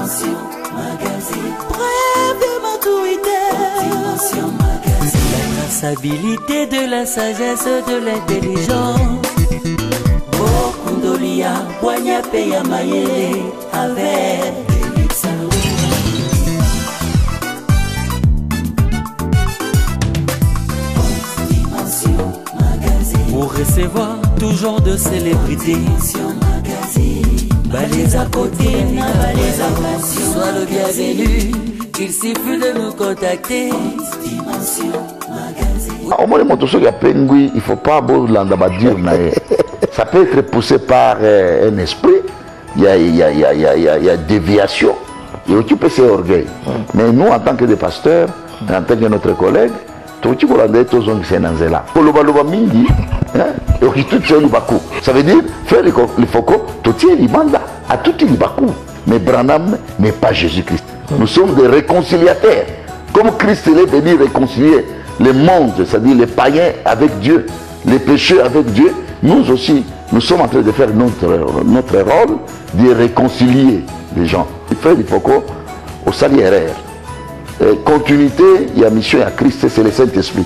Dimension Magazine. Bref de maturité. Dimension Magazine. La traçabilité de la sagesse, de l'intelligence. Bokundolia, Boigna Peya Mayele, avec Dimension Magazine. Pour recevoir toujours de célébrités. Dimension Magazine. Balais à côté, balais à passion. Sois le bienvenu, il suffit de nous contacter. Dimension Magazine. Au moins, il ne faut pas dire. Ça peut être poussé par un esprit. Il y a déviation. Et aussi peut c'est orgueil. Mais nous, en tant que des pasteurs, en tant que notre collègue, ça veut dire faire le focus, à tout le Bakou. Mais Branham n'est pas Jésus-Christ. Nous sommes des réconciliateurs. Comme Christ est venu réconcilier le monde, c'est-à-dire les païens avec Dieu, les pécheurs avec Dieu, nous aussi, nous sommes en train de faire notre rôle de réconcilier les gens. Faire le focus au salière. Continuité, il y a mission à Christ, c'est le Saint-Esprit.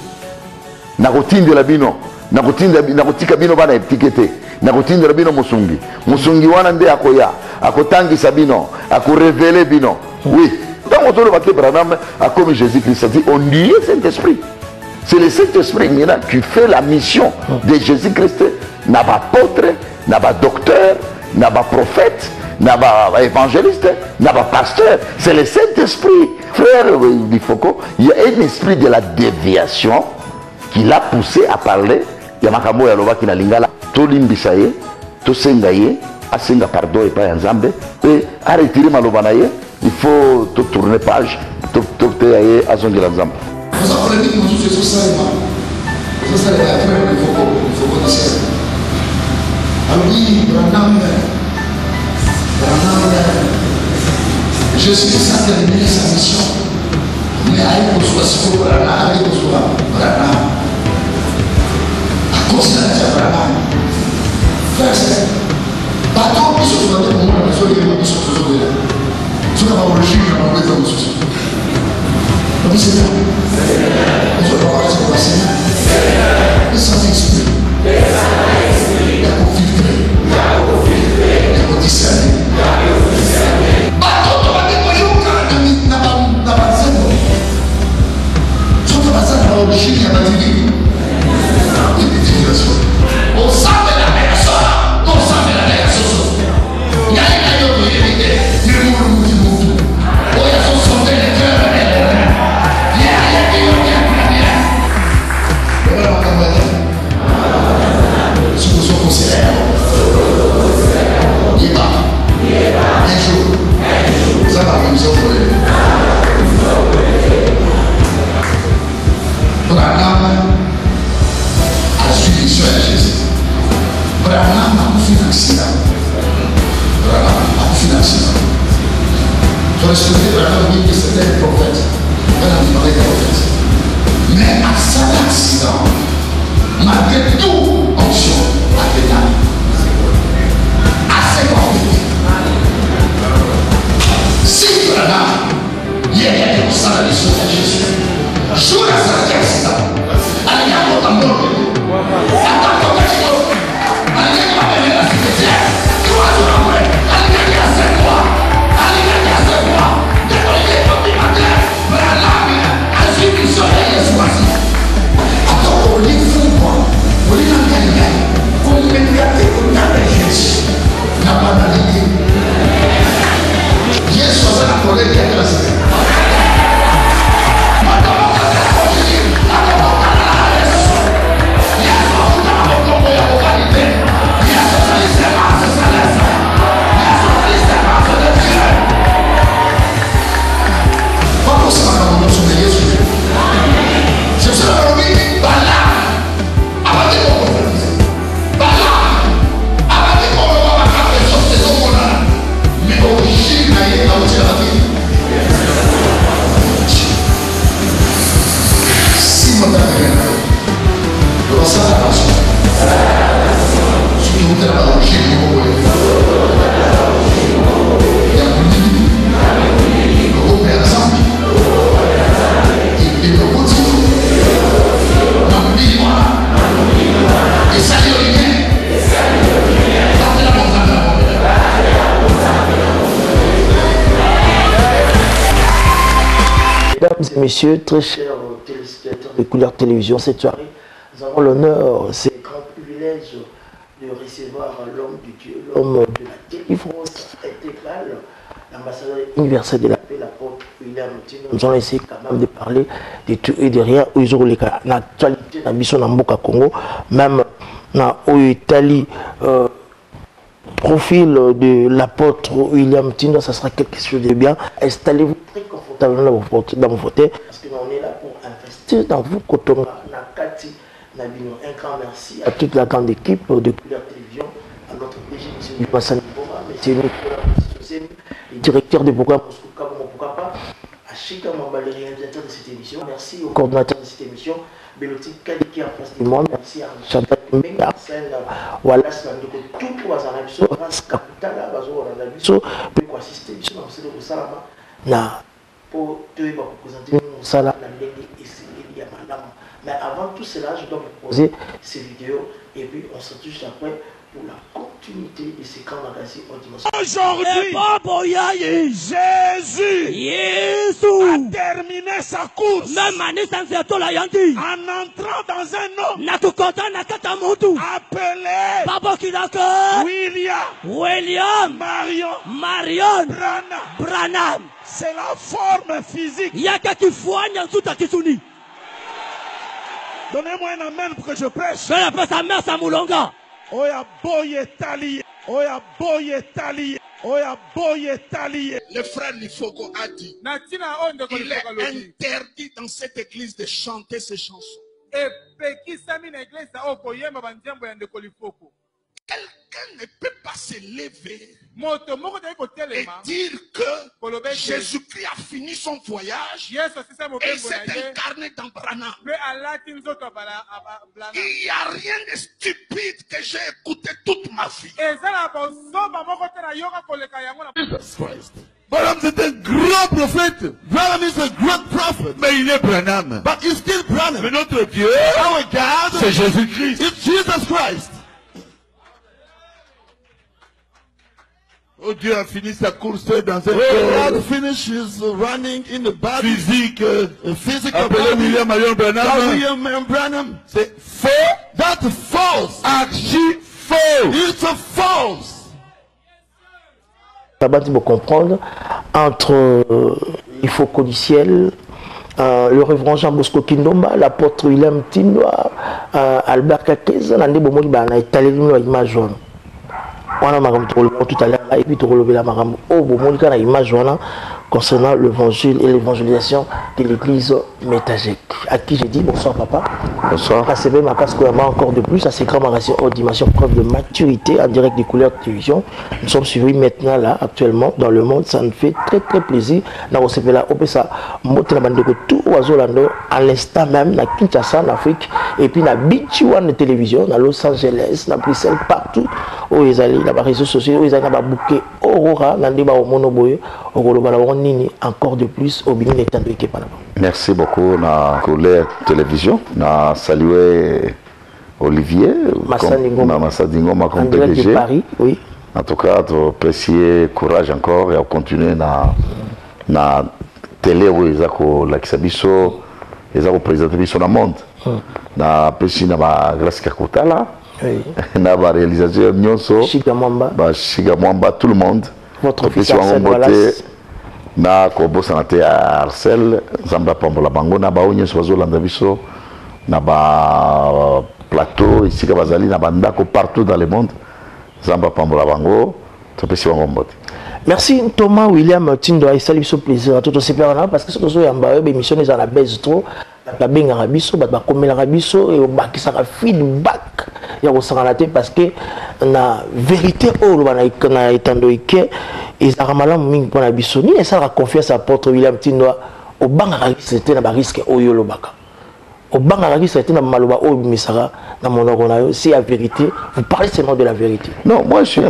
Na routine de la bino, na routine bino bana étiqueté, na routine de la bino musungi. Musungi wana nde akoya, akotangi sabino, akorévéler bino. Oui. Dans mon tour de battre Branham, comme Jésus-Christ a dit, on y est Saint-Esprit. C'est le Saint-Esprit qui fait la mission de Jésus-Christ. N'a pas apôtre, n'a pas docteur, n'a pas prophète, n'a pas évangéliste, n'a pas pasteur. C'est le Saint-Esprit. Frère Bifoko, il y a un esprit de la déviation qui l'a poussé à parler. Il y a Makamo Yaloba qui n'a lingala. To limbisaye, to sengaye, a senga pardon et pas en zambe. Et à retirer malobanaye, il faut te tourner page, te te à zongi la zambe. Vous apprenez que nous faisons ça et moi. Vous savez, il faut connaître. Alors oui, Branham, je suis sans terminer sa mission. Mais à cause de Branham, à cause de la Branham, frère, c'est pas tant que ce soit de mon mais soit de mon sur ce là. Ce qu'on va origine, on va mettre en souci. Donc c'est ça. On se voit ce qu'on va faire. Le Saint-Esprit. Il y a pour filtrer. Il y a pour discerner. Origine, il y a pas de vie. Il y a des déviations. On savait la personne, on savait la personne. Il y a une autre vérité. Il y a un monde. Oh, il y a son santé, les cœurs, il y a ce que sont considérés. Il est pas. Un jour. Ça va, nous sommes Branham a suivi sur Jésus. Branham a fait un accident. Branham a fait un accident. Je respectais Branham, oui, que c'était un prophète. Branham parlait d'un prophète. Mais à cet accident, malgré tout, onction a été donnée. Assez compliqué. Si Branham, il y a des personnes à l'issue de Jésus. Jour à cet accident, allez à votre amour, attends ton accident, allez à la cimetière, 3 jours après, allez à cette croix, décoller comme du matin, Branham a suivi sur les choisis. Attends, on lit fou, on lit dans le gars, on met le gâté, on a les Jésus, n'a pas d'allié. Jésus a la collègue qui a classé. et messieurs, très chers téléspectateurs de Couleur Télévision, cette soirée, nous avons l'honneur, c'est un grand privilège de recevoir l'homme du Dieu, l'homme de la délivrance intégrale, l'ambassadeur universel de la paix, l'apôtre William Tino. Nous allons essayer quand même de parler de tout et de rien. Ils ont l'actualité dans Bisson Mboka Congo, même dans l'Italie. Profil de l'apôtre William Tino, ça sera quelque chose de bien. Installez-vous très confortablement dans vos fauteuils parce que on est là pour investir dans vous. Kotonga, Nakati, Nabino. Un grand merci à toute la grande équipe de Couleur Télévision, à notre PG, M. Massani Boma, M. Nicolas, le directeur du programme pourquoi pas, à Chika Mamba, le réalisateur de cette émission. Merci au coordinateur de cette émission. Beloti Kaliki en face du monde, merci à Chantal Mbenga, Arsène Wallace, tout pour Azanabiso, Ras Kaputala, Bazo Ranabiso, pour assister dans le Salama, pour te présenter le Salama, et c'est madame. Mais avant tout cela, je dois vous poser ces vidéos et puis on se touche après pour la continuité de ces grands magazines au dimanche. Aujourd'hui, Jésus a terminé sa course en entrant dans un homme appelé William Marion Branham. C'est la forme physique. Donnez-moi un amen pour que je prêche. Oya boye tali, oya boye tali, oya boye tali. Le frère Lifogo a dit, il est interdit dans cette église de chanter ces chansons. Quelqu'un ne peut pas se lever et dire que Jésus-Christ a fini son voyage et s'est incarné dans Branham. Il n'y a rien de stupide que j'ai écouté toute ma vie. Branham is a grand prophète. Branham is a great prophet. Mais il est Branham. But he's still Branham. Mais notre Dieu, our God, c'est Jésus-Christ. It's Jesus Christ. Oh, Dieu a fini sa course dans un corps. God finishes running in the body. Physique. Physical appelé William Marion Branham. William Branham. C'est faux. That's false. Archi faux. It's a false. Là-bas, tu peux comprendre entre il faut codiciel, le révérend Jean Bosco Kindomba, l'apôtre William Tino, Albert Kakeza, l'année Bomoli, on a étalé l'image jaune. On a marqué tout à l'heure, et puis tu relevé la marque. Oh, Bomoli, on a l'image jaune concernant l'évangile et l'évangélisation de l'église métagique. À qui j'ai dit bonsoir papa. Bonsoir. À CB ma casque encore de plus à ces grands magazines haute dimension, preuve de maturité en direct des Couleurs Télévision. Nous sommes suivis maintenant là actuellement dans le monde, ça nous fait très plaisir. Dans OCP là, on ça monter la bande de tout oiseau à l'instant même dans Kinshasa en Afrique et puis dans Beach One télévision dans Los Angeles, dans Bruxelles partout où ils allaient dans les réseaux sociaux, où ils allaient dans bouquet Aurora dans des au Monoboye au encore de plus au Bénin étant de merci beaucoup na Couleur Télévision na saluer Olivier Massadingo ma comme PDG de Paris, oui. En tout cas apprécier courage encore et à continuer na télé où ils ont l'accès ils ont présenté biso dans le monde na pesi na ba grâce Kakutala na ba réalisateur Nyonso Shiga Mwamba tout le monde votre fils Wallace na kobo sanate à Arcel Zamba Pambola Bango na ba onye sozo landa biso na ba plateau ici ka bazali na banda ko partout dans le monde Zamba Pambola Bango topesi bango mbote. Merci Thomas William Tindo et salut ce plaisir à tout aussi parce que ce que so yamba émission les à la baisse trop la benga rabiso ba komela rabiso et ba ki saka feedback ya ko sangalate parce que na vérité o ba na itando ike et ça ramalam mingi pour la biso ni ça la confiance à apôtre William Tindo au banga c'était na ba risque o yo lobaka au banga c'était na maloba o misara na monoko na yo c'est la vérité vous parlez seulement de la vérité. Non, moi je suis un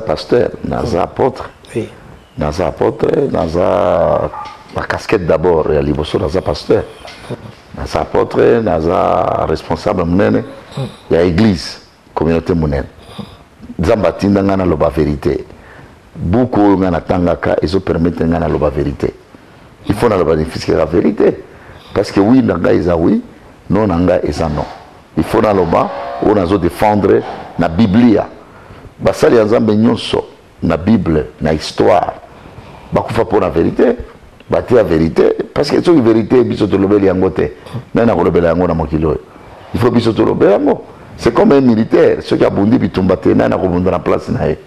pasteur, naza apôtre. Oui. Naza apôtre, naza la casquette d'abord et à liboso naza pasteur. Naza apôtre, naza responsable munene ya église, communauté munene. Zambatinda ngana loba vérité. Beaucoup ngana tangaka et ça permet ngana loba vérité. Il faut le bénéficier de la vérité. Parce que oui, nanga eza oui, non nanga eza non. Il faut le bas, on a défendre la Biblia. Basali Nzambe nyonso na Bible, na histoire. Bakufa pour la vérité. Bâtir la vérité. Parce que c'est la vérité, biso to lobeli yango te. Nana ko lobela yango na mokilo. Il faut biso to lobela yango. C'est comme un militaire. Ceux qui a bondi bitumba te nana ko bunda na place na ye.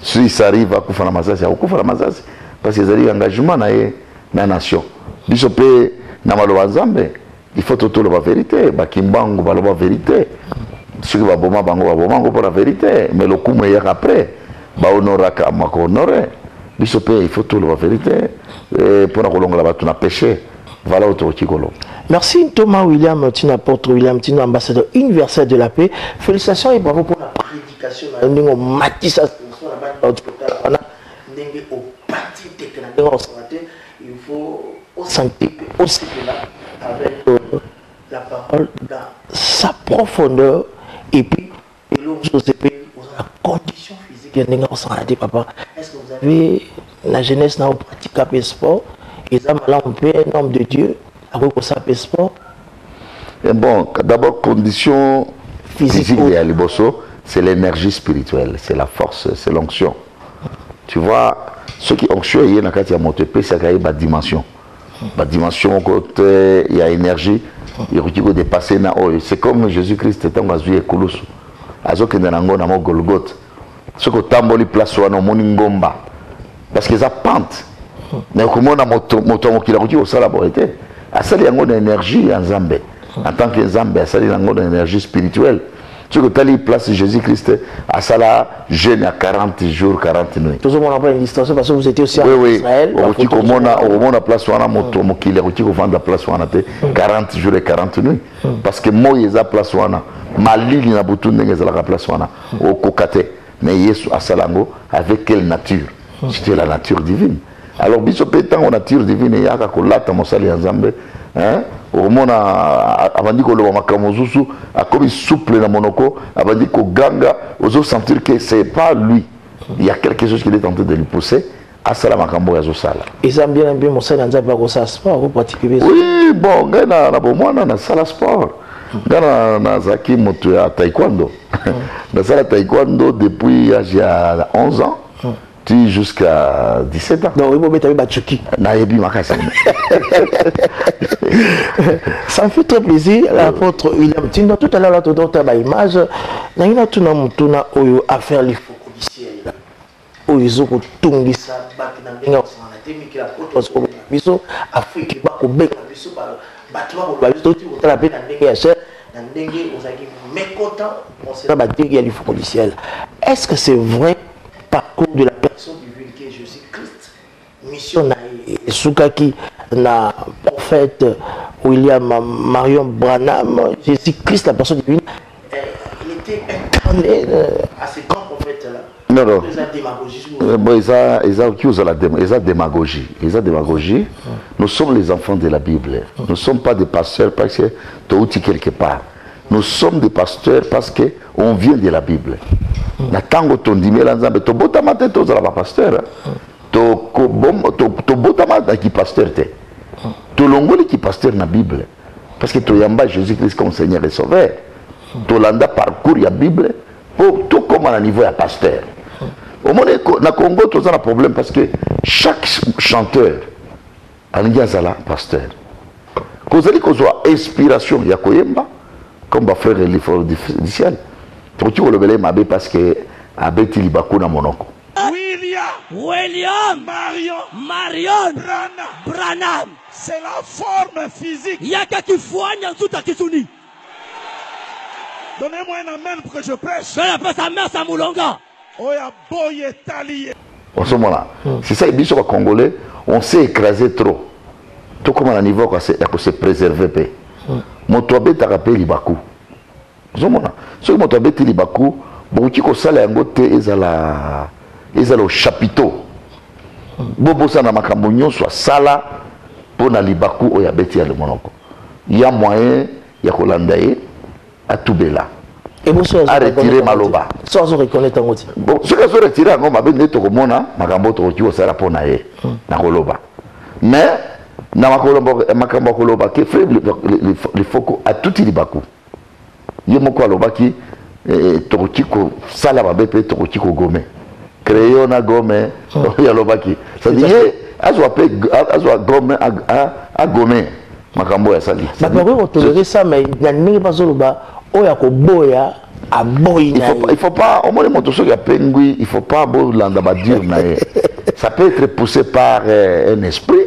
Si ça arrive à kufa na masasi, à kufa na masasi. Parce que c'est un engagement na ye na nation. Biso pe na maloba Nzambe. Il faut tout la vérité. Bakimbango ba la vérité. Ceux qui va boma bango pour la vérité. Mais le coup meilleur après. Ba honoraka mako honoré. Biso pe il faut tout la vérité. Pour la péché. Voilà autour de Merci Thomas William, apôtre William, ambassadeur universel de la paix. Félicitations et bravo pour la prédication. Il faut sentir aussi avec la parole dans sa profondeur et puis la condition physique. Papa, est-ce que vous avez la jeunesse n'a pratiqué le sport? Ils ont un homme de Dieu avec le sport. Bon, d'abord, condition physique de Aliboso, c'est l'énergie spirituelle, c'est la force, c'est l'onction. Tu vois, ceux qui onctuent, il y a une dimension. La dimension côté, il y a énergie, il y a dépasser. C'est comme Jésus-Christ était en Azuye Koulousou. Azoke Nanango Namo Golgoth. Ce que Tamboli place ou Moningomba. Parce qu'ils ont pente. Mais comment on a moto qui l'a dit au salaborité. À ça, il y a une énergie en Zambé. En tant que Zambé, à ça, il y a une énergie spirituelle. Ce que tu as place Jésus-Christ, à ça, là, jeûne à 40 jours, 40 nuits. Tout le monde n'a pas une distinction parce que vous étiez aussi en Israël. Oui, on a place où on a moto, qui l'a dit la place où on a 40 jours et 40 nuits. Parce que moi, il y a place où on a. Mali, il y a beaucoup de place où on a. Au Kokate. Mais Yesu à Salango, avec quelle nature? C'était la nature divine. Alors, biso pétant la nature divine, il y a un mosali en Zambé. Au moment avant dit que le makamozusu a comme souple dans monoko, avant dit que ganga, aux sentir que c'est pas lui. Il y a quelque chose qui est en train de lui pousser. À Salam Makambo et Zosala. Et ça bien bien mosali en Zambé au sport, vous pratiquez. Oui, bon, gana na bomwana na sala sport. Gana na zaki moto ya taekwondo. Na sala taekwondo depuis l'âge de 11 ans. Jusqu'à 17 ans. Non, il faut mettre Batchouki. Ça me fait très plaisir, l'apôtre William Tindo. Tout à l'heure, tu as une image. Il y a tout à faire les faux policiers. Il y a tout est-ce que c'est vrai parcours de la personne divine qui est Jésus-Christ? Mission Soukaki, na prophète William Marion Branham, Jésus-Christ, la personne divine, il était incarné à ces grands prophètes-là. Non, non. Ils ont démagogie. Nous sommes les enfants de la Bible. Nous ne sommes pas des pasteurs parce que tu as outil quelque part. Nous sommes des pasteurs parce qu'on vient de la Bible. Na tango tondimé l'ensemble, to botamate to zala pasteur, to botamate qui pasteur te, to longoli qui pasteur na Bible, parce que to yamba Jésus-Christ comme Seigneur et Sauveur, to landa parcours ya Bible, pour tout comme à niveau ya pasteur. Au moment na Congo to zala problème parce que chaque chanteur a un zala pasteur. Kozali kozwa inspiration ya koyemba, comme ba frère l'effort du ciel. Tu le belé mabé parce que abeti libaku na monoko. William Marion Branham. C'est la forme physique. Yaka kifuanya tout à kisuni. Donnez-moi un amen pour que je prêche. Je l'appelle sa mère Samoulonga. Oya boye talié. En ce moment-là, c'est ça, les gens congolais, on s'est écrasé trop. Tout comme à un niveau qu'on se préserver. Mon toabé t'a rappelé libaku. Ce qui m'a dit Libakou, beaucoup de choses sont au chapiteau. Bobo sana makambo soit sala pour na Libakou ou yabeti ya le monoko. Il y a moyen ya kolandaye à Toubela. Et vous à retirer Maloba. Sans reconnaître un outil. Bon, ce que je retire, on m'a dit que mona makambo to ki osala pour nae na koloba. Mais na makambo kolobaki frère les foko a tout il baku ye moko alobaki tokoki ko sala ba bepe tokoki ko gome créer na gome ya lobaki ça dit azwa gome a gome makambo ya sali ba ko tolérer ça mais na ningi bazoloba oya ko boya a boy il faut pas au moins moto so ya pengui il faut pas bolanda ba dire na ça peut être poussé par un esprit.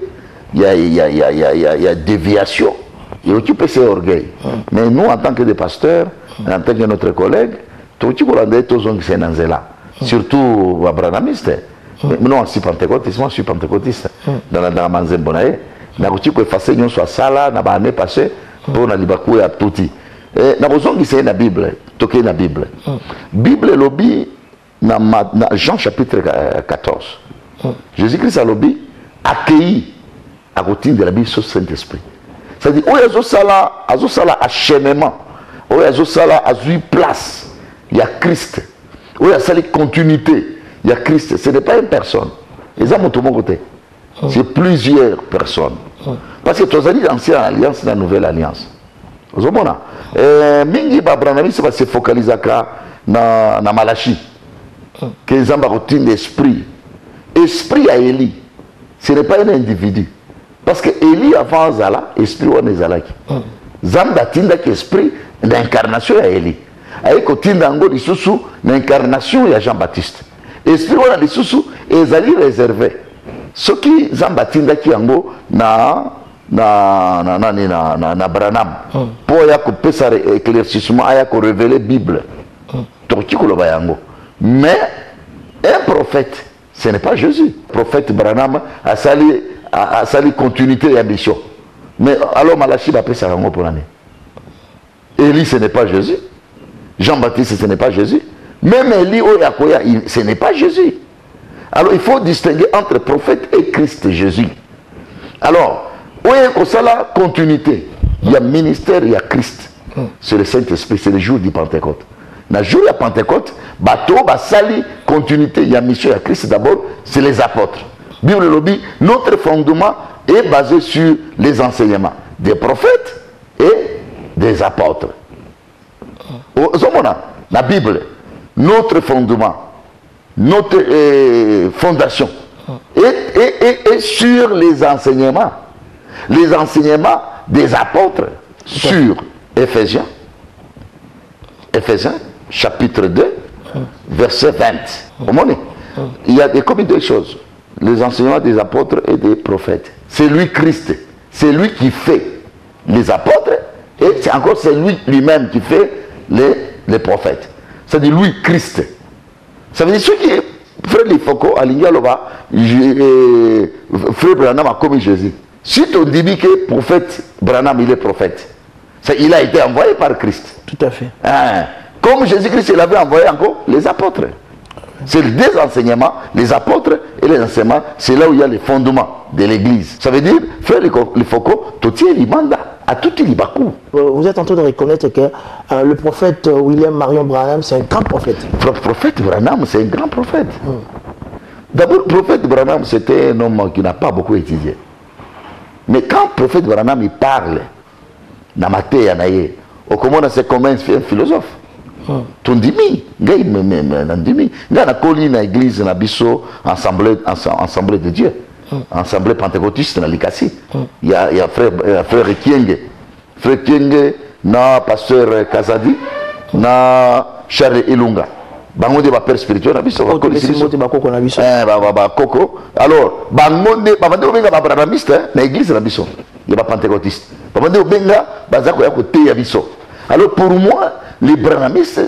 Il y a déviation, il occupe ses orgueils. Mais nous, en tant que des pasteurs, en tant que notre collègue, surtout abrahamistes, nous on suis pentecôtiste, moi je suis pentecôtiste. Dans la Manzembonae, nous avons effacé nous soit sala, nous avons passé pour la libakou et touti. Nous avons dit la Bible, toqué la Bible. Bible lobby dans Jean chapitre 14. Jésus-Christ a lobby accueilli à côté de la Bible sur Saint-Esprit. C'est-à-dire, où il y a sala achèvement, où il y a sala à place, il y a Christ. Où il y a sala continuité, il y a Christ. Ce n'est pas une personne. Ils ont tout mon côté. C'est plusieurs personnes. Parce que tu as dit l'ancienne alliance et la nouvelle alliance. Vous avez Mingi Babranami, ça va se focaliser dans Malachi. Que les hommes ont l'esprit. Esprit à Élie. Ce n'est pas un individu. Parce que Élie avant Zala, esprit ou Nezalaki. Zamba tinda qui esprit d'incarnation à Élie. Aïko tinda ngo lisusu l'incarnation à Jean-Baptiste. Esprit ou lisusu ezali réservé. Ce qui Zamba tinda qui ango na Branham. Pour ya couper sa éclaircissement, ya ko révéler Bible. Torki ko loba yango. Mais un prophète, ce n'est pas Jésus. Le prophète Branham a sali continuité et ambition. Mais alors Malachi va appeler ça pour l'année. Élie, ce n'est pas Jésus. Jean-Baptiste, ce n'est pas Jésus. Même Élie, ce n'est pas Jésus. Alors il faut distinguer entre prophète et Christ Jésus. Alors, où est la continuité? Il y a ministère, il y a Christ. C'est le Saint-Esprit, c'est le jour du Pentecôte. Le jour de Pentecôte, bateau, sali, continuité, il y a mission, il y a Christ d'abord, c'est les apôtres. Bible lobby, notre fondement est basé sur les enseignements des prophètes et des apôtres. La Bible, notre fondement, notre fondation est sur les enseignements des apôtres sur Éphésiens chapitre 2 verset 20. Il y a des communes de choses. Les enseignements des apôtres et des prophètes. C'est lui Christ. C'est lui qui fait les apôtres et c'est lui lui-même qui fait les prophètes. C'est-à-dire lui Christ. Ça veut dire ce qui est frère Lifoko à Lingaloba, frère Branham a commis Jésus. Si on dit que le prophète Branham il est prophète, il a été envoyé par Christ. Tout à fait. Comme Jésus-Christ il avait envoyé encore les apôtres. C'est les deux enseignements, les apôtres et les enseignements, c'est là où il y a les fondements de l'église. Ça veut dire, frère Lifoko, tout est mandat, à tout est bakou. Vous êtes en train de reconnaître que le prophète William Marion Branham, c'est un grand prophète. Le prophète Branham, c'est un grand prophète. D'abord, le prophète Branham, c'était un homme qui n'a pas beaucoup étudié. Mais quand le prophète Branham il parle, c'est comme un philosophe. Tondimi, nandimi, na koli na église na biso assemblée de Dieu, assemblée pentecôtiste na Likasi. Il y a frère Kienge, na pasteur Kazadi, na Charles Ilunga. Bango de père spirituel na biso ba koli biso na biso. Koko. Alors, bango de bavande benga ba branhamiste na église na biso. Il y a ba pentecôtiste. Bavande benga bazako ya côté ya biso. Alors pour moi les branhamistes,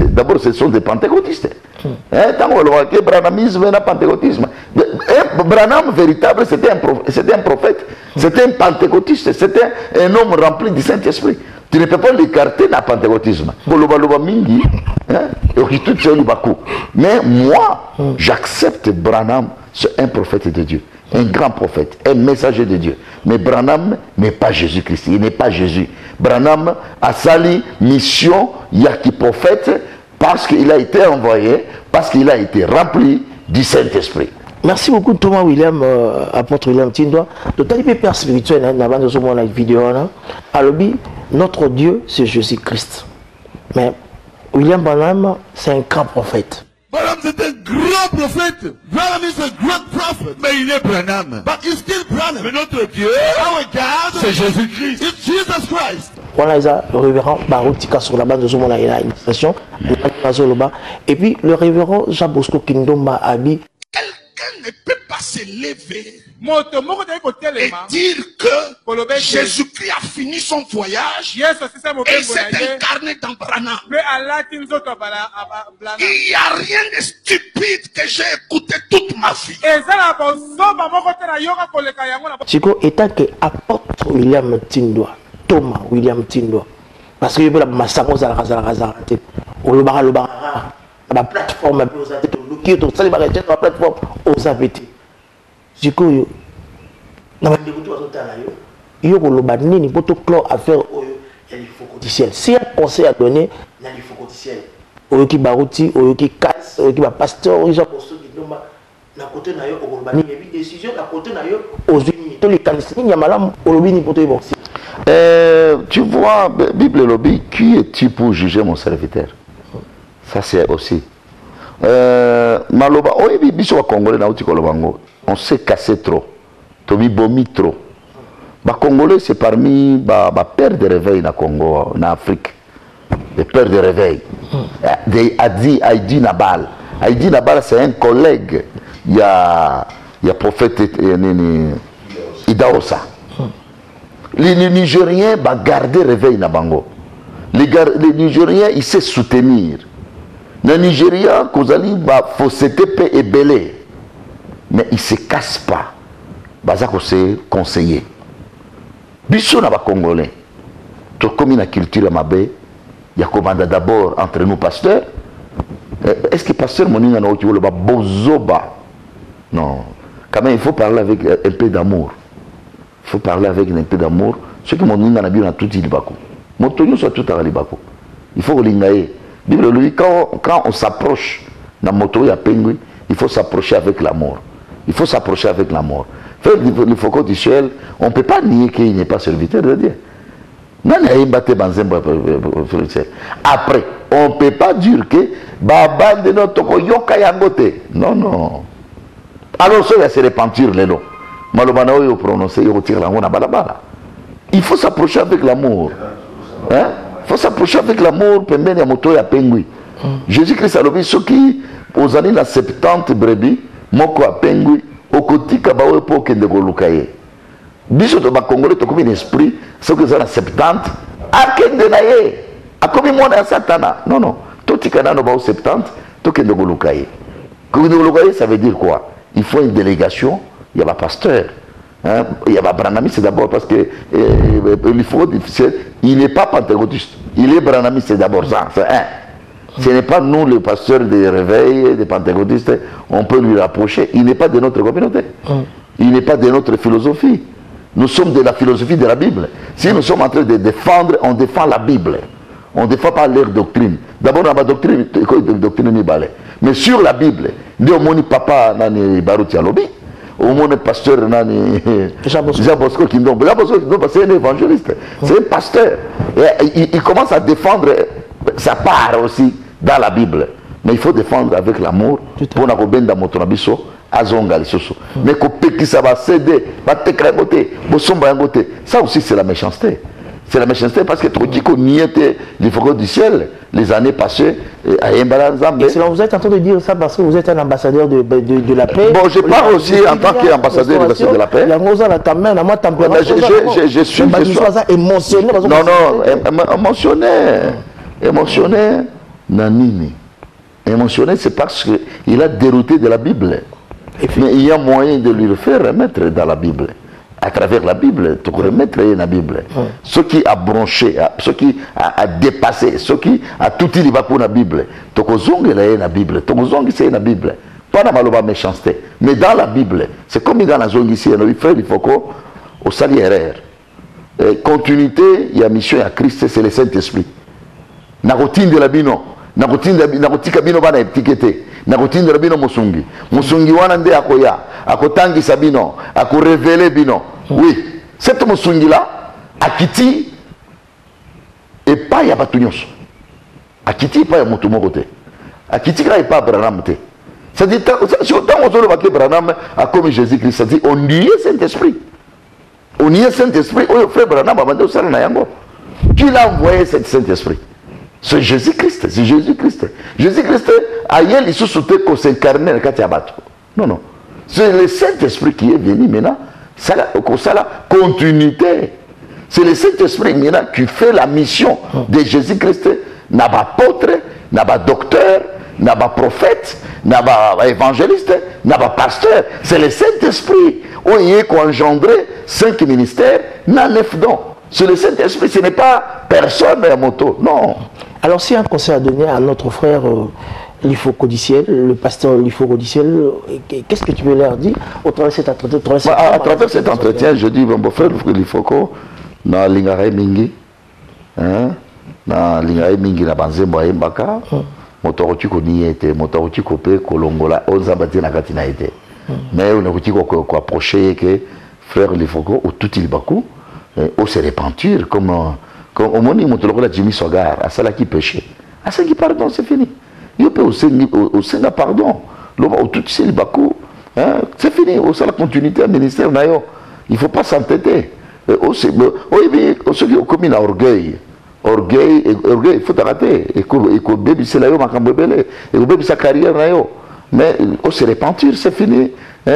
d'abord ce sont des pentecôtistes. Tant que branhamisme et pentecôtisme. Branham véritable, c'était un prophète, c'était un pentecôtiste, c'était un homme rempli du Saint-Esprit. Tu ne peux pas l'écarter dans le pentecôtisme. Mais moi, j'accepte Branham, c'est un prophète de Dieu. Un grand prophète, un messager de Dieu. Mais Branham n'est pas Jésus-Christ, il n'est pas Jésus. Branham a sali mission, il y a qui prophète, parce qu'il a été envoyé, parce qu'il a été rempli du Saint-Esprit. Merci beaucoup Thomas William, apôtre William Tindwa. De tel père spirituel, avant de ce moment la vidéo, notre Dieu c'est Jésus-Christ. Mais William Branham c'est un grand prophète. Branham c'est un grand prophète. Branham is a great prophet. Mais il est Branham. But he's still Branham. Mais notre Dieu, our God, c'est Jésus-Christ. It's Jesus Christ. Voilà, le révérend Baroutika sur la base de ce moment, il a une station. Et puis le révérend Jean Bosco Kindomba Abi. Quelqu'un ne peut pas se lever et dire que Jésus-Christ a fini son voyage et s'est incarné dans Branham. Il n'y a rien de stupide que j'ai écouté toute ma vie. Chico, étant que apôtre William Tindwa, Thomas William Tindwa, parce que la massacre aux Alrazarate, au Lobara, la plateforme, la plateforme aux AVT. Chico, il y a un protocole à faire au ciel. Si un conseil à donner, il y a du ciel. Au qui barouti, au qui casse, au qui va pasteur, au qui va pasteur, na côté na yo okolobani et décision na côté na yo ozuni to les kanisi nya malamu olobini poto iboxi. Tu vois, Bible lobby, qui es-tu pour juger mon serviteur? Ça c'est aussi. Maloba, oh et biso wa congolais na uti kolobango. On s'est cassé trop. Tomi bomi trop. Ba congolais c'est parmi ba pères de réveil na Congo, na Afrique. Les pères de réveil. Aïdi Nabal. Aïdi Nabal c'est un collègue. Il y a prophète Idaosa. Les Nigériens vont garder réveil na bango. Les Nigériens ils savent soutenir. Les Nigériens Kozali va fausseté pe et belé. Mais ils ne se cassent pas. Baza ko se conseiller. Biso na ba congolais. To comme une culture mabé, il y a commande d'abord entre nous pasteurs. Est-ce que pasteur moninga na okiolo ba bozoba? Non. Quand même, il faut parler avec un peu d'amour. Il faut parler avec un peu d'amour. Ce que mon na bien tout dit bako. Mon tonio soit tout à libako. Il faut lingaye. Bible lui quand on s'approche na moto ya pengui, il faut s'approcher avec l'amour. Il faut s'approcher avec l'amour. Faire le faucon du ciel, on ne peut pas nier qu'il n'est pas serviteur de Dieu. Après, on ne peut pas dire que Baba de notre yoka yangote. Non, non. Alors, ça va se repentir les noms. Malobana yo prononcer, yo retire la mona balabala. Il faut s'approcher avec l'amour. Hein? Il faut s'approcher avec l'amour. Pembeni ya moto ya pengui. Jésus-Christ a levé ceux qui, aux années la 70 brebis, moko a pengui, au côté kabawe pour kende golukaye. Biso to ba congolais to comme un esprit, ce que ça la 70, a kende na ye. A comme moi na satana. Non non. Tout tikana no ba au 70, to kende golukaye. Kende golukaye ça veut dire quoi? Il faut une délégation, il y a un pasteur. Hein? Il y a un branamiste d'abord parce que il faut difficile. Il n'est pas pentecôtiste. Il est branamiste d'abord ça. Ce n'est pas nous les pasteurs des réveils, des pentecôtistes, on peut lui rapprocher. Il n'est pas de notre communauté. Il n'est pas de notre philosophie. Nous sommes de la philosophie de la Bible. Si nous sommes en train de défendre, on défend la Bible. On ne défend pas leur doctrine. D'abord, dans ma doctrine, mais sur la Bible, nous avons papa nani Baruti Alobi, au moins pasteur nani Jean Bosco Kindom. Jean Bosco Kindom, c'est un évangéliste, c'est un pasteur. Et il commence à défendre sa part aussi dans la Bible. Mais il faut défendre avec l'amour pour na kobenda moto na biso azonga lisusu. Mais ko pekisa ba céder, ba tekra ngote, bo somba ngote. Ça aussi c'est la méchanceté. C'est la méchanceté parce que tu dis qu'on y était les faucons du ciel les années passées à Mbalanzambe. Et vous êtes en train de dire ça parce que vous êtes un ambassadeur de la paix. Bon, je parle aussi en tant qu'ambassadeur de la paix. Je suis émotionné. Non, non, émotionné, nanini. Émotionné, c'est parce qu'il a dérouté de la Bible. Mais il y a moyen de lui le faire remettre dans la Bible. À travers la Bible, tu peux remettre dans la Bible. Ce qui a bronché, ce qui a dépassé, ce qui a tout dit dans la Bible. Tu peux zonguer la Bible. Tu peux zonguer c'est la Bible. Pas dans la méchanceté. Mais dans la Bible, c'est comme dans la zone ici, il faut qu'au sali erreur. Continuité, il y a mission à Christ, c'est le Saint-Esprit. Na routine de la bino. Na routine de la bino va na étiqueté. nakotindela bino musungi musungi wana nde akoya akotangisa bino akorevele bino. Oui, cette musungi là akiti epai ya bato nyonso, akiti epai ya moto moko te, akiti kaka epai ya Branham te. C'est-à-dire tant ozoloba ke Branham akomi Jésus-Christ, c'est-à-dire on nie Saint-Esprit, on nie Saint-Esprit oyo frère Branham abandi osala na yango. Qui l'a envoyé cet Saint-Esprit? C'est Jésus-Christ, c'est Jésus-Christ. Jésus-Christ a eu les sous-soutés qu'on s'incarnait dans le bateau. Non, non. C'est le Saint-Esprit qui est venu maintenant. Ça la continuité. C'est le Saint-Esprit maintenant qui fait la mission de Jésus-Christ. N'a pas apôtre, n'a pas docteur, n'a pas prophète, n'a pas évangéliste, n'a pas pasteur. C'est le Saint-Esprit. On y est engendré 5 ministères, n'a 9 dons. C'est le Saint-Esprit, ce n'est pas personne à moto, non. Alors si un conseil à donner à notre frère Lifo Codiciel, le pasteur Lifo Codiciel, qu'est-ce que tu veux leur dire au travers de cet entretien? À travers cet entretien, je dis, mon frère Lifo, na lingare mingi, na lingare mingi na banzembo mbaka, motoroti ko niete, motoroti ko pe kolongola, ozabati na katina ete. Mais on a dit qu'on approcher que frère Lifo au tout il bakou. Au se repentir comme au moment où la Jimmy Sogar à cela qui péché à cela qui pardon c'est fini il peut au Sénat pardon au tout c'est bakou c'est fini au la continuité à ministère nayo il faut pas s'entêter au ceux qui ont commis orgueil il faut arrêter et que bébé c'est là yo makambo belé et bébé sa carrière nayo mais au se repentir c'est fini.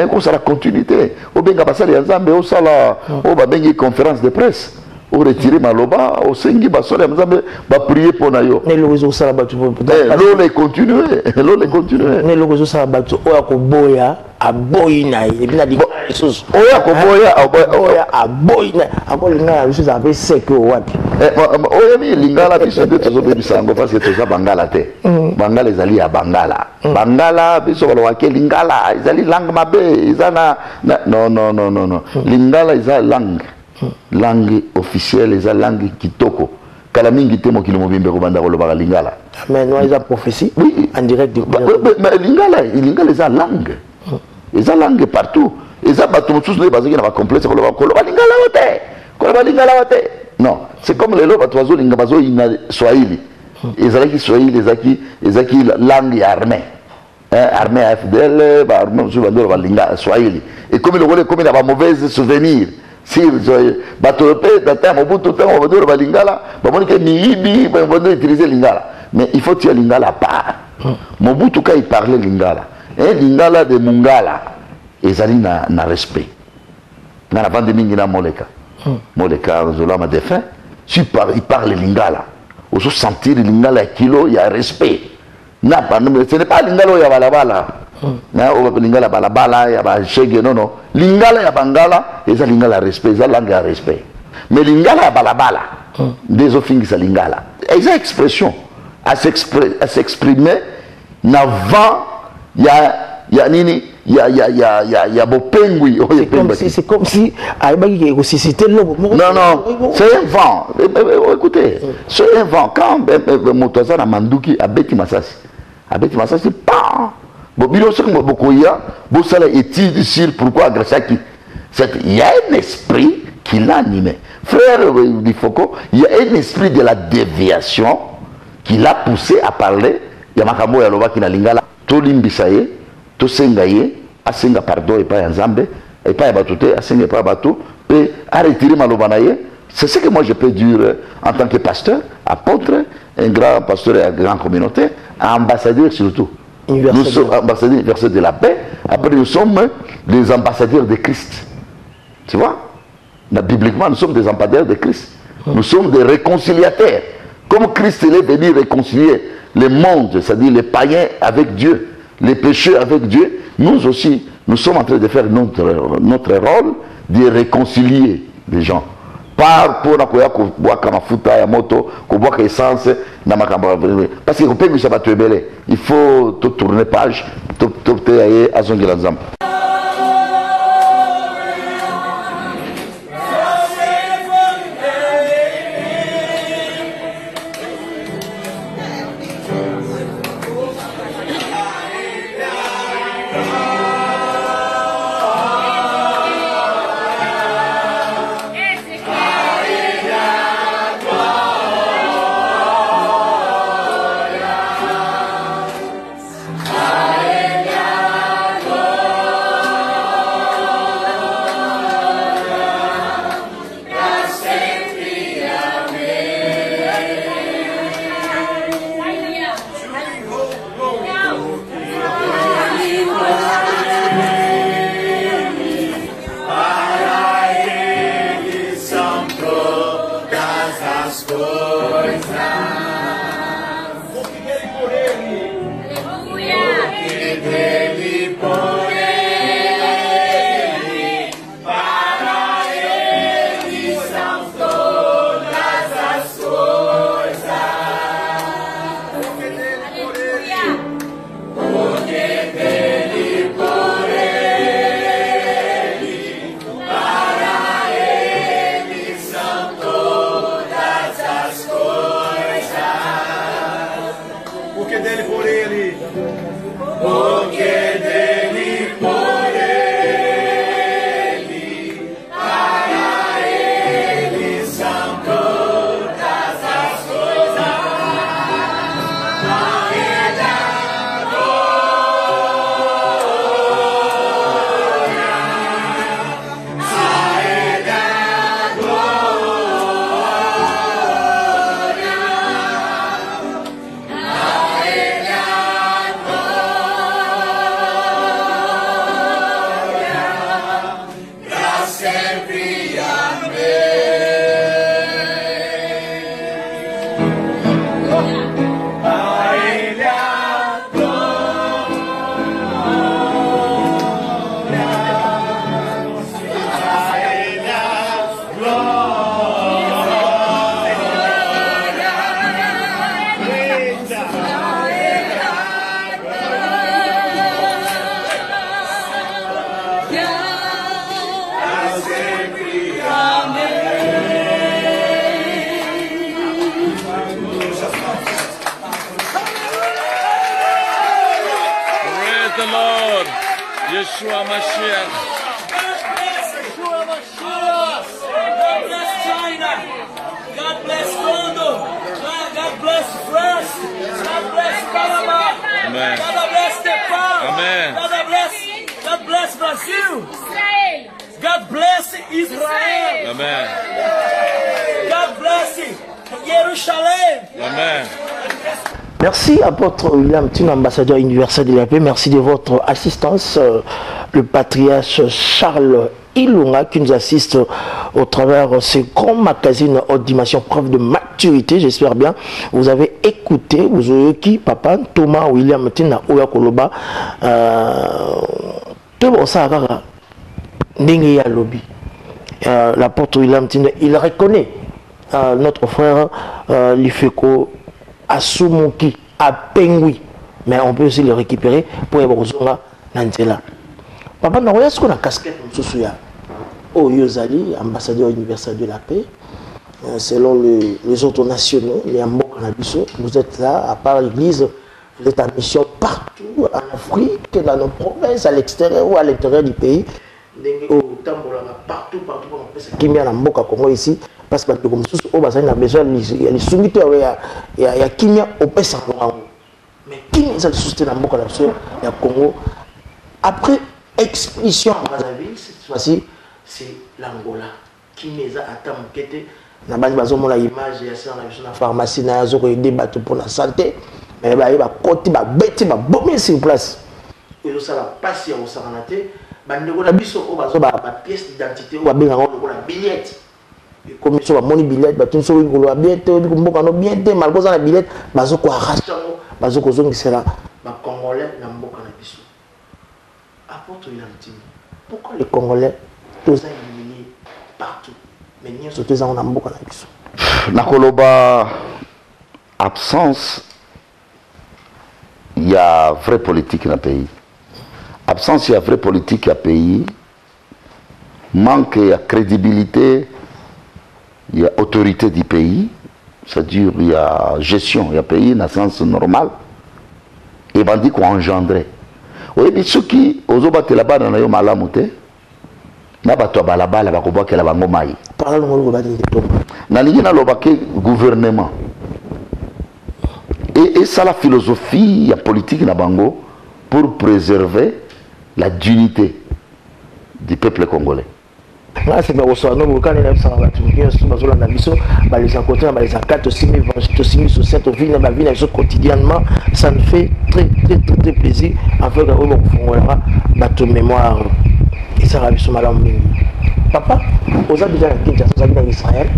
Comme ça la continuité. Au benga basali nzambe au sala au ba bengi conférence de presse. Au retirer maloba au sengi basali nzambe ba prier pour nayo. Ne le réseau sala batu. L'eau les continuer, l'eau les continuer. Ne le réseau sala batu o akoboya aboyina et bien dit chose. O akoboya aboyina akolinga chose avec sec o wapi. O yemi lingala biso de tozo bebisango parce que toza bangala te. Bangala ezali ya bangala. Bangala biso balwake lingala ezali langue mabe ezana non. Lingala ezali langue officielle ezali langue kitoko. Kala mingi te mokili mobimbe ko banda ko lobaka lingala. Mais nous ils ont prophétie en direct de mais lingala ezali langue. Ezali langue partout. Ezali bato mosusu ne bazaki na ba complexe ko lobaka lingala wote. Ko lobaka lingala wote. Non, c'est comme les lois bazo linga bazo ina Swahili. Ezalaki Swahili ezaki langue armée. Armée AFDL, armée linga Swahili. Et comme le comme il a mauvais souvenirs. Si Batopé, Data, Mobutu, on va dire Lingala, Bamonika Niibi, on va utiliser Lingala. Mais il faut tirer Lingala part. Mobutu, quand il parlait Lingala, Lingala de Mungala, ezali na respect. Dans la bande de Mingina Moleka. Moleka, Zolama défunt, il parle Lingala. On se sentir Lingala kilo, il y a respect. Ce n'est pas Lingala, il y a balabala. Lingala balabala, il y a chege, non. Lingala, il y a bangala, et ça Lingala respect, ça langue à respect. Mais Lingala, balabala, des offingues, ça Lingala. Et cette expression, à s'exprimer, n'avant, il y a nini. Il y a beau pengui. C'est comme si c'était l'homme. Non, c'est un vent. Écoutez, c'est un vent. Quand Motoza na Manduki a Beti Masasi, pas. Il y a étude sur pourquoi Agressaki. Il y a un esprit qui l'anime. Frère Lifoko, il y a un esprit de la déviation qui l'a poussé à parler. Il y a Makambo Yaloba qui n'a lingala. Tolimbisaye. Sengaye, asenga pardon et pas Nzambe, et pas Batouté, asenga pas Batou, et à retirer Malobanaye. C'est ce que moi je peux dire en tant que pasteur, apôtre, un grand pasteur et une grande communauté, ambassadeur surtout. Nous sommes ambassadeurs universels de la paix, après nous sommes des ambassadeurs de Christ. Tu vois? Bibliquement, nous sommes des ambassadeurs de Christ. Nous sommes des réconciliateurs. Comme Christ est venu réconcilier le monde, c'est-à-dire les païens avec Dieu. Les pécheurs avec Dieu, nous aussi, nous sommes en train de faire notre rôle de réconcilier les gens. Par pour la boire kamafuta ya moto, boire essence, parce que peut ça va te beller. Il faut tourner page, tourner à Zongilanzam. que dele por ele. O que dele por ele, para ele são todas as coisas. A ele a glória, a ele a glória, a ele a sempre amém. A ele a glória, a ele a Praise the Lord. Yeshua Mashiach. God bless China. God bless Congo. God bless France. God bless Panama. Amen. God bless Nepal. Amen. God bless Brazil. God bless Israel. Amen. God bless Jérusalem. Amen. Merci, apôtre William Tin, ambassadeur universel de la paix. Merci de votre assistance. Le patriarche Charles Ilunga qui nous assiste au travers de ce grand magazine haute dimension, preuve de maturité, j'espère bien. Vous avez écouté, vous avez qui, papa, Thomas William Tin, Oya Koloba, l'apôtre William Tin, il reconnaît notre frère Lifeko Asumuki à Pengui, mais on peut aussi le récupérer pour y avoir Nantela. Papa, nous avons une casquette au Yozali, ambassadeur universel de la paix, selon les autres nationaux, les Ambo Canabiso. Vous êtes là, à part l'église, vous êtes en mission partout, en Afrique, dans nos provinces, à l'extérieur ou à l'intérieur du pays. Partout, qui met en Mboka Congo ici, parce que comme ça, on a besoin de soumettre il y a Kimia au Pessa. Mais qui est le soutien dans Mboka il y a Congo. Après expulsion en Brazzaville, cette fois-ci, c'est l'Angola. Qui met à Tamukete, na base bazomo la image ya ça na biso na pharmacie na zo ko débat pour la santé, mais ba ba côté ba bête ba bomber sur place. Et ça la passe ya osanate. Bandeko na biso ko bazo ba pièce d'identité ou ba benga ngo la billette. Et comme ça ba moni billette ba tunso ko lo billette ko mboka no billette malgré ça la billette bazo ko arracher bazo ko zongisela ba congolais na mboka na biso. Apôtre William, pourquoi les Congolais tous éliminés partout, mais nous sommes tous en Mboka na biso? Nakoloba absence, il y a vraie politique dans le pays. Absence, il y a vraie politique dans le pays. Manque, il y a crédibilité, il y a autorité du pays. C'est-à-dire, il y a gestion, il y a pays dans le sens normal. Et bandit qu'on engendrait. Oui, mais ceux qui, aux autres là-bas, dans le malamouté, n'a pas toi balabala, va comprendre qu'elle a un gomaï. Parlons de gouvernement. Et ça, la philosophie, la politique, na bango, pour préserver la dignité du peuple congolais. C'est pas ça, nous, quand on a ça, quotidiennement, ça nous fait très plaisir en fait notre mémoire. Et ça va sur madame papa, aux habitants de Kinshasa, en Israël,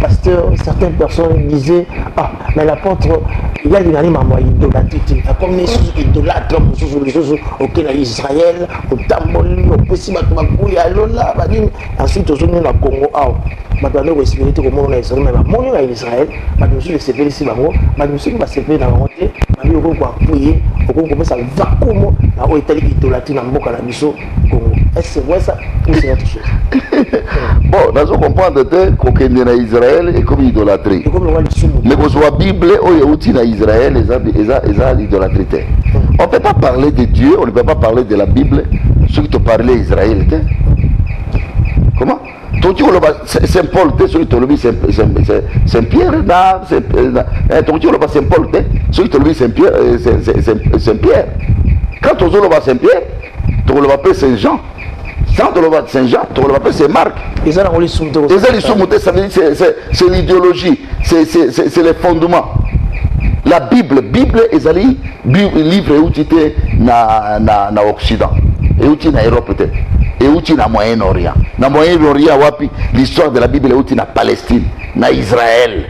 pasteur, certaines personnes disaient ah, mais l'apôtre, il y a une animation idolâtrique. Comme les idolâtres, auquel Israël, au Tamboli, au Pessimat, ensuite, au Congo, maintenant, on espérait que mon Israël, mais mon Israël, nous sommes séparés ici, nous sommes séparés dans la montée, nous sommes appuyés, nous sommes vacuum, nous sommes idolâtres dans le Congo. Est-ce que c'est vrai ça ou c'est autre chose? Bon, nous comprendre que Israël est comme idolâtrie. Comme le roi du mais la Bible est dans Israël et l'idolâtrie. On ne peut pas parler de Dieu, on ne peut pas parler de la Bible ceux qui te parlaient Israël. Comment? Saint Paul, ceux qui te le Saint-Pierre, Saint Paul, ceux qui te le Saint-Pierre. Quand on le Saint-Pierre, tu le appelles Saint-Jean. Quand on le Saint-Jean, tu le appelles Saint-Marc. C'est l'idéologie, c'est les fondements. La Bible est un livre où tu es dans l'Occident, et où tu es en Europe, et où tu es dans Moyen-Orient. Dans Moyen-Orient, l'histoire de la Bible est où tu es dans Palestine, dans Israël,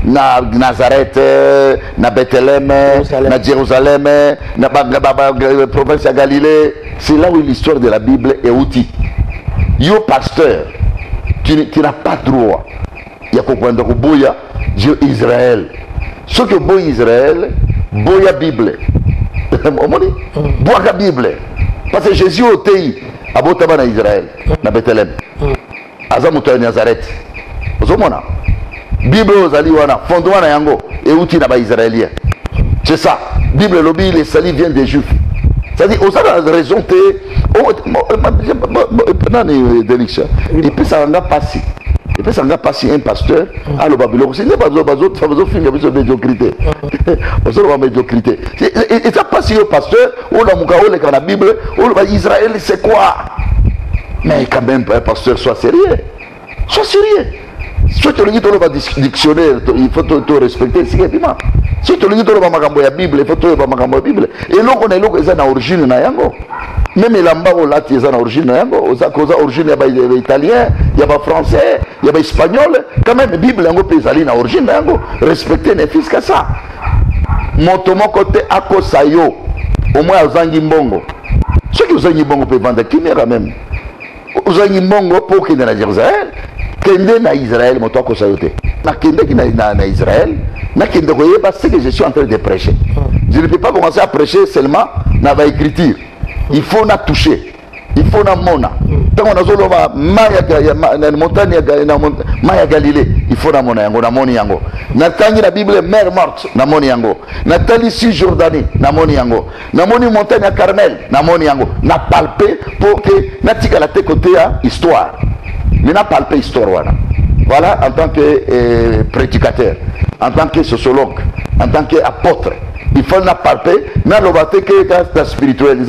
dans Nazareth, dans Bethléem, dans Jérusalem, dans la province de Galilée. C'est là où l'histoire de la Bible est où tu es. Yo pasteur, tu n'as pas droit. Il y a comprendre que Boya, Dieu Israël. Ce que Boya Israël, Boya Bible. Boya la Bible. Parce que Jésus au pays, à Botama en Israël, dans Bethléem. Azamuta Nazareth. Vous voyez, Bible aux Aliwana, fondement na Yango, et outil na Israélien. C'est ça. Bible lobby, les salis viennent des Juifs. C'est-à-dire, on a la raison que. Et puis ça n'a pas si. Et puis ça n'a pas si un pasteur à le Babylone. Ce n'est pas d'autres, ça veut finir avec la médiocrité. La médiocrité. Et ça passe si un pasteur, ou la Bible, ou Israël, c'est quoi? Mais quand même, un pasteur, soit sérieux. Sois sérieux. Si tu le dis dans le dictionnaire, il faut te respecter. Si tu le dis dans la Bible, il faut te respecter la Bible. Et là, on est là, ils ont l'origine. Même les lambas, là, ils ont l'origine. Ils ont l'origine italien, il y a français, il y a espagnol. Quand même, la Bible, ils ont l'origine. Respecter les fils que ça. Mon côté, à Kosayo, au moins, aux Angimbongo. Ceux qui ont Angimbongo peuvent vendre qui quand même. Aux Angimbongo, pour qu'ils aient Jérusalem. Kende na Israël, mon toit kosayote. Na kende qui na Israël, na kende koye parce que je suis en train de prêcher. Je ne peux pas commencer à prêcher seulement na ba écriture. Il faut na toucher. Il faut na mona. Tant on a zolo ba na montagne na Maya Galilée, il faut na mona yango na moni yango. Na tangi la Bible mer morte na moni yango. Na tali si Jordanie na moni yango. Na moni montagne à Carmel na moni yango. Na palper pour que na tika la te côté à histoire. Mais n'a pas le histoire. Voilà, en tant que prédicateur, en tant que sociologue, en tant qu'apôtre, il faut n'a palper, n'a l'obate que la spiritualité,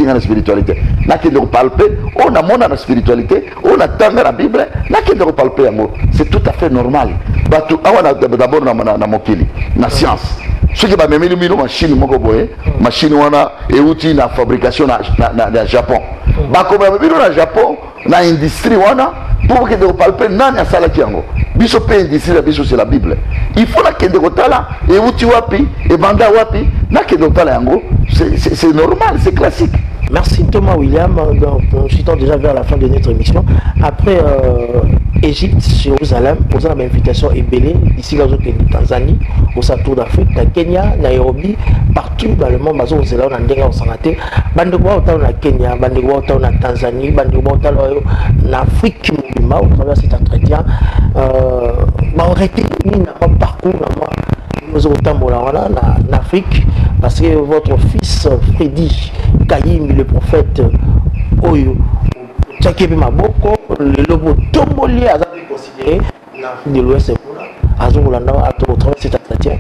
la spiritualité. N'a qu'il ne palper, on a mon la spiritualité, on a tant la Bible, n'a qu'il ne palper amour. C'est tout à fait normal. D'abord dans mon kili, la science. Ce qui va me mettre une machine, machine et outil de fabrication dans Japon. Comme au Japon, dans l'industrie, pour que tu palpes, non, à Salakiango. Biso pe industrie, biso c'est la Bible. Il faut la kende kotala, et outil wapi, et banda wapi, na kende kotala yango. C'est normal, c'est classique. Merci Thomas William. Donc, nous citons déjà vers la fin de notre émission. Après Égypte, Jérusalem, posant la même invitation ébélée, ici dans le Tanzanie, au Tour d'Afrique, au Kenya, Nairobi, partout dans le monde, on est là, on a des gens qui sont ratés. Bandegwa, on a Kenya, Bandegwa, on a Tanzanie, Bandegwa, on a Afrique, au travers cet entretien. On retient un parcours, nous en Afrique, parce que votre fils Freddy Kayim, le prophète Oyo, Tchakebi Maboko, le lobo Tomboli, a été considéré l'Afrique de l'Ouest à travers cet entretien.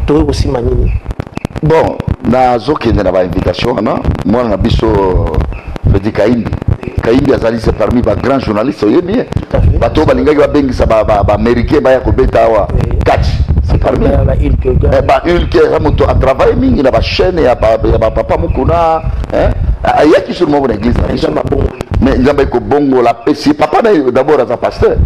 Tu es aussi manini. Bon, na zoki n'a pas invitation, moi on a biso Freddy Kayim. Kayim Azali c'est parmi les grands journalistes, vous bien. Bato balinga ba bengi sa ba américain ba ya ko beta wa catch. C'est parmi il que a travaillé mingi na ba chaîne ya ba papa mukuna il y a qui sur mon église mais il y a ko bongo la PC papa d'abord as un pasteur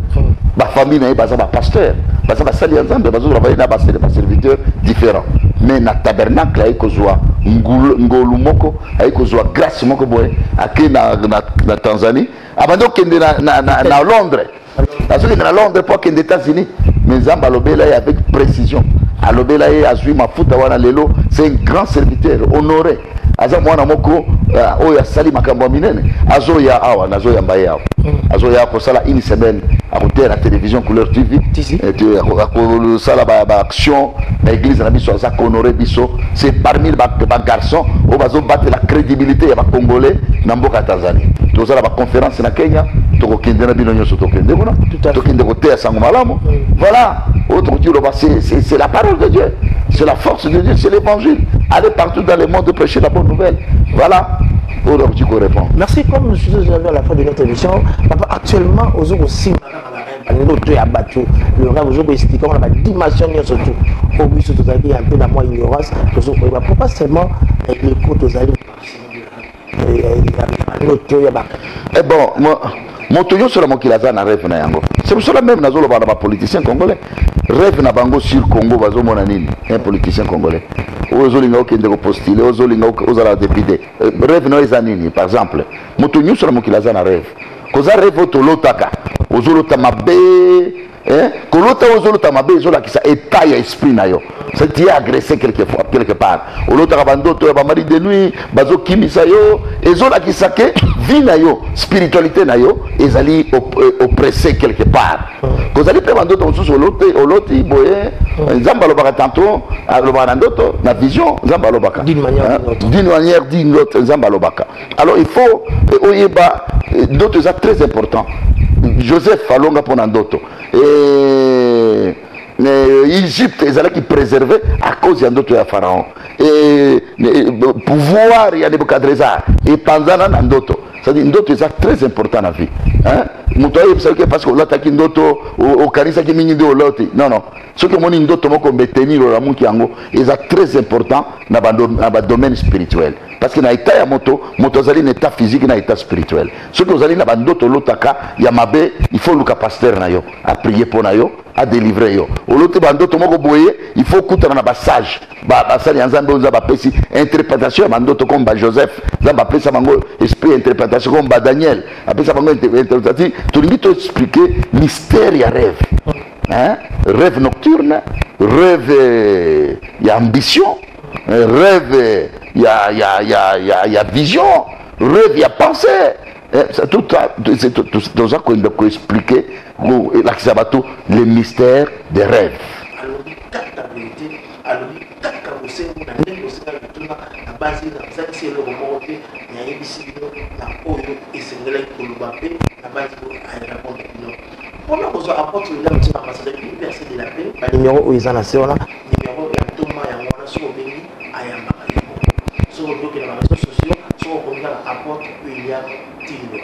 ba famille na ba pasteur parce que ba sali ensemble ba travailler na ba serviteur différent mais na tabernacle ay ko zoa ngolu moko ay ko zoa grâce moko boy aké na Tanzanie abando kende na Londres parce que na Londres pour kende États-Unis mais Zamba Lobela avec précision. Alobela a suivi ma foot à lelo, c'est un grand serviteur, honoré. Aza mwana moko oya sali makambo minene azoya awa nazoya mbaye awa azoya ko sala une semaine à côté la télévision couleur TV ko sala ba action na église na biso za honorer biso c'est parmi les garçons au bazo battre la crédibilité ya ba congolais na mboka Tanzanie to sala ba conférence na Kenya to ko kende na bino nyoso to kende kuna to kende ko te sango malamu voilà autre Dieu c'est la parole de Dieu, c'est la force de Dieu, c'est l'évangile. Allez partout dans le monde de prêcher la bonne nouvelle. Voilà. Alors tu répond. Merci. Comme je vous avais à la fin de notre émission, papa, actuellement, aux autres aussi, le rêve, aux autres expliquant la dimension, surtout, au but de vous un peu dans moi ignorance, pourquoi seulement les côtes aux alliés. Eh bon, mon toyo sur la mokilaza na rêve na yango. C'est pour cela même nazolo ba na politicien congolais. Rêve na bango sur Congo bazo mona nini un politicien congolais. Ozolinga okende ko postuler, ozolinga ozala député. Rêve no ezanini par exemple. Mon toyo sur la mokilaza na rêve. Koza rêve to lotaka. Ozolota mabe kolota ozolota mabe ezola kisa état ya esprit na yo. C'est qui agressé quelque part. Olota kabandoto ya ba mari de nuit bazo kimisa yo ezola kisa ke vie na yo, spiritualité na yo ezali oppressé quelque part. Kozali pe bandoto mosusu oloti boye nzamba lobaka tantôt alobaka ndoto na vision nzamba lobaka d'une manière d'une autre nzamba lobaka. Alors il faut oyeba ndoto ça très important. Joseph alonga pona ndoto Égypte ezalaki préservé à cause ya ndoto ya Pharaon et pouvoir ya Nebukadnezar et pendant na ndoto. C'est-à-dire ndoto c'est très important dans la vie. Hein? Mutoye parce que l'ataki ndoto au kanisa ki mingi de oloti. Non non. Ce que mon ndoto moko beteni lo lamuki yango est très important dans le domaine spirituel. Parce que na état ya moto zali na état physique na état spirituel. Ce que vous allez na bandoto lotaka ya mabe, il faut le pasteur na yo à prier pour na yo, à délivrer yo. Olote bandoto moko boye, il faut kutana na basage. Ba sali nzambe onza ba pesi interprétation bandoto comme ba Joseph, nzamba pesa bango esprit interprétation comme ba Daniel. Apesa bango interprétation, tu lui to expliquer mystère ya rêve. Hein? Rêve nocturne, rêve ya ambition, rêve il y a vision, rêve, il y a pensée. C'est tout ça qu'on doit expliquer les mystères des rêves. Numéro où ils en ont numéro sur les réseaux sociaux, sur le apôtre William Tilo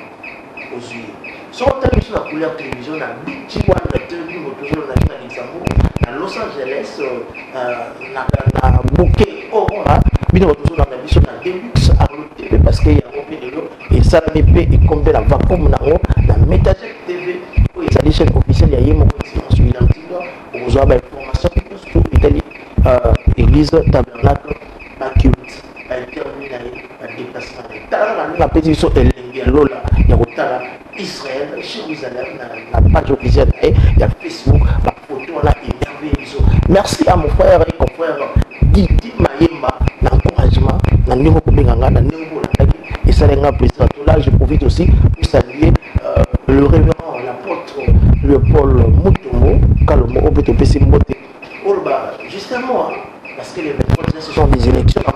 aux yeux. Sur la couleur télévision, on a Bichiwan, la télévision, toujours à Luxembourg, à Los Angeles, à Bouquet, Aurora, mais on toujours dans la mission à Deluxe, à l'OTV, parce qu'il y a un peu de l'eau, et ça me paie et combien la vacuum, la Métagec TV, où il y a des chaînes officielles, il y a Yémo, sur William Tilo, où vous avez l'information, sur Italie, Église, Tabernacle, Baculte. La pétition est Lola, il y a Israël, Jérusalem, la page officielle, il y a Facebook, la photo, là, merci à mon frère et confrère Didi Mayemba, l'encouragement, la niveau Kobenganga, la niveau et ça les plaisir. Là, je profite aussi pour saluer le révérend, l'apôtre Léopold Mutombo, Kalomo, Obetopesi Mbote. Justement, parce que les 23 ce sont des élections à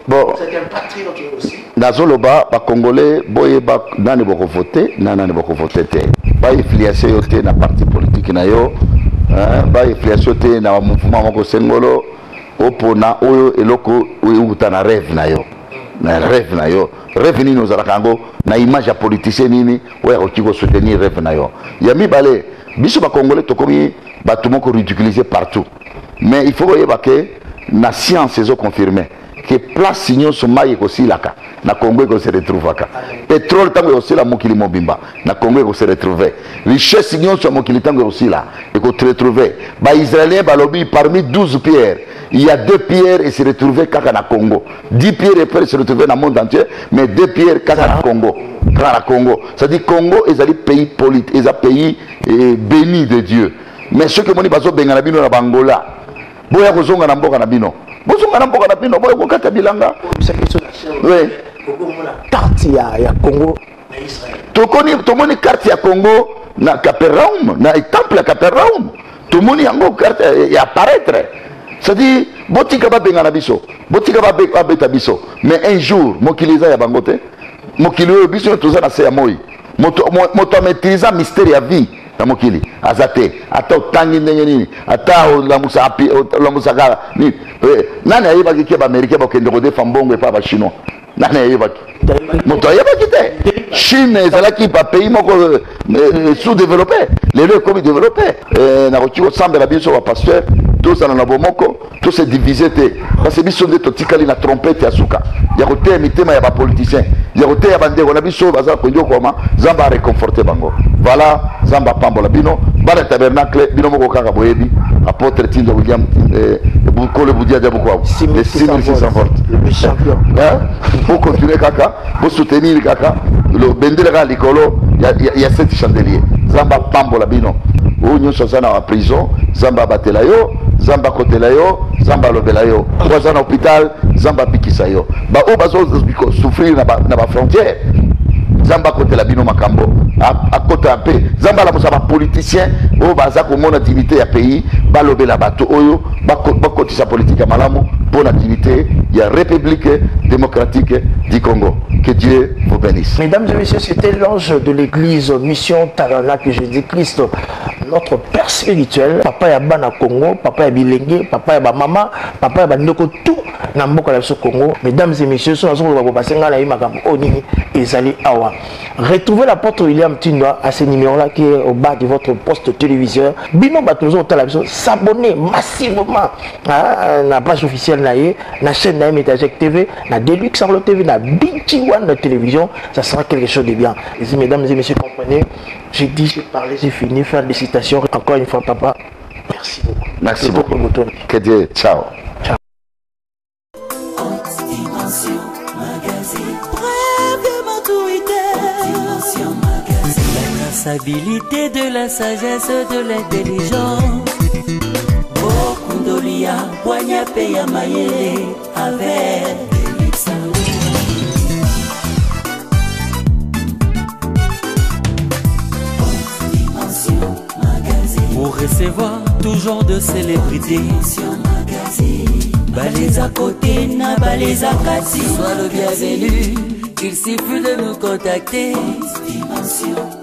bon, c'est un patriote aussi. Nazoloba, ba Congolais, boye ba nani boko voter, nani boko voter te. Ba influencer yote na parti politique na yo, ba influencer yote na mouvement moko sengolo, opona oyo eloko oyo utana rêve na yo. Na rêve na yo. Rêve nini ozala kango na image ya politicien nini oya okiko soutenir rêve na yo. Yami balé, biso ba Congolais tokomi ba tout moko ridiculiser partout. Mais il faut voir que la science est confirmée que place signaux sont maïs aussi là na Congo qu'on se retrouve là. Pétrole tango aussi la mokili mobimba na Congo qu'on se retrouve. Richesse signaux sont mokili tango aussi là et qu'on se retrouve. Ba Israélien ba lobby parmi 12 pierres, il y a 2 pierres et se retrouver kaka na Congo. 10 pierres et peuvent se retrouver dans le monde entier, mais 2 pierres kaka na Congo. Kaka na Congo. Ça dit Congo est un pays politique, est un pays béni de Dieu. Mais ceux que moni bazo bengana bino na Bangola boya kozonga na mboka na bino bozonga na mboka na bino boya kokata bilanga oui la carte ya Congo na Israël. Tomoni carte ya Congo na Capernaum, na temple ya Capernaum. Tomoni yango carte ya apparaître. C'est-à-dire botika ba benga na biso, botika ba beta biso. Mais un jour mokiliza ya bangote, mokili biso toza na se ya moi. Moto maîtriser mystère ya vie na mokili. Azate, ata otangi ndenge nini, ata la musaka ni. Nani ayeba ki ba américain ba kende ko defa mbongo pa ba chinois. Nani ayeba ki? Moto ayeba ki te. Chine ezalaki pa pays moko sous-développé, les deux comme développé. Na ko sambela biso ba pasteur, tous na na bomoko, tous se diviser te. Parce que biso nde totikali na trompette ya suka. Ya ko te mitema ya ba politiciens. Ya ko te ya bande ko na biso baza ko ndio koma, zamba réconforter bango. Voilà, zamba pambola bino, bana tabernacle bino moko kaka boyebi, apôtre Tindo William Bukole Boudia Diaboko. Les 6600 volts. Le champion. Pour continuer kaka, pour soutenir kaka, le bendera likolo, il y a 7 chandeliers. Zamba pambola bino. Ou nous sommes en prison, Zamba batelayo, Zamba kotelayo, Zamba lobelayo. Ou en hôpital, Zamba pikisayo. Ba ou bazo souffrir na ba frontière. Zamba kotela bino makambo. À côté un peu, Zamba la musaba politicien, ou baza ko mon activité ya pays, ba lobela bato oyo, ba kotisa politique à malamu pour l'activité, il y a République démocratique du Congo. Que Dieu vous bénisse. Mesdames et messieurs, c'était l'ange de l'église Mission Tabernacle Jésus-Christ, notre père spirituel. Papa ya bana Congo, papa ya bilenge, papa ya ba mama, papa ya bandeko tout na mboka la Congo. Mesdames et messieurs, sur la basenga na imakambo onini ezali awa. Retrouvez l'apôtre William Tindwa à ce numéro-là qui est au bas de votre poste téléviseur. Bino batuzo télévision, s'abonner massivement à la page officielle naie, la chaîne naie Métagec TV, la Deluxe Arlo TV, la Binti One de télévision, ça sera quelque chose de bien. Et mesdames et messieurs, comprenez, j'ai dit, j'ai parlé, j'ai fini, faire des citations. Encore une fois, papa, merci beaucoup. Merci beaucoup. Que Dieu, ciao. Ciao. La traçabilité de la sagesse, de l'intelligence. Bokundolia, Boigna Peya Mayele, avec pour recevoir toujours de célébrités. Balais à côté, na balais à Kassi. Sois le bienvenu, il suffit de nous contacter. Dimension.